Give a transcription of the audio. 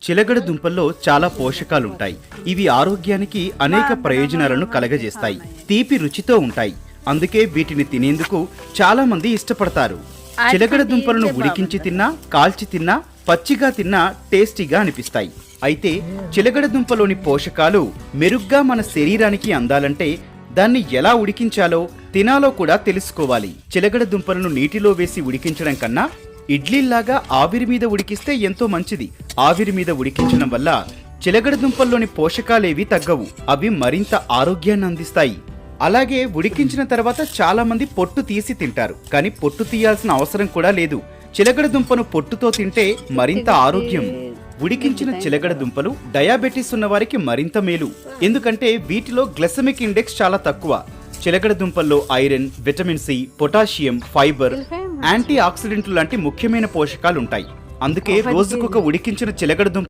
చిలగడ దుంపల్లో చాలా పోషకాలుంటాయి. ఇవి ఆరోగ్యానికి అనేక ప్రయోజనాలను కలగజేస్తాయి. తీపి రుచితో ఉంటాయి. అందుకే వీటిని తినేందుకు చాలా మంది ఇష్టపడతారు. చిలగడ దుంపలను ఉడికించి తిన్నా, కాల్చి తిన్నా, పచ్చిగా తిన్నా టేస్టీగా అనిపిస్తాయి. అయితే చిలగడ దుంపలోని పోషకాలు మెరుగ్గా మన శరీరానికి అందాలంటే దాన్ని ఎలా ఉడికించాలో తినాలో కూడా తెలుసుకోవాలి. చిలగడ దుంపలను నీటిలో వేసి ఉడికించడం కన్నా ఇడ్లీలాగా ఆవిరి మీద ఉడికిస్తే ఎంతో మంచిది. ఆవిరి మీద ఉడికించడం వల్ల చిలగడ దుంపల్లోని పోషకాలేవి తగ్గవు. అవి మరింత ఆరోగ్యాన్ని అందిస్తాయి. అలాగే ఉడికించిన తర్వాత చాలా మంది పొట్టు తీసి తింటారు. కానీ పొట్టు తీయాల్సిన అవసరం కూడా లేదు. చిలగడ దుంపను పొట్టుతో తింటే మరింత ఆరోగ్యం. ఉడికించిన చిలగడ దుంపలు డయాబెటీస్ ఉన్న వారికి మరింత మేలు. ఎందుకంటే వీటిలో గ్లైసెమిక్ ఇండెక్స్ చాలా తక్కువ. చిలగడ దుంపల్లో iron, vitamin C, potassium, fibre, anti ఆక్సిడెంట్లు లాంటి ముఖ్యమైన పోషకాలు ఉంటాయి. అందుకే రోజుకొక ఉడికించిన చిలగడ దుంప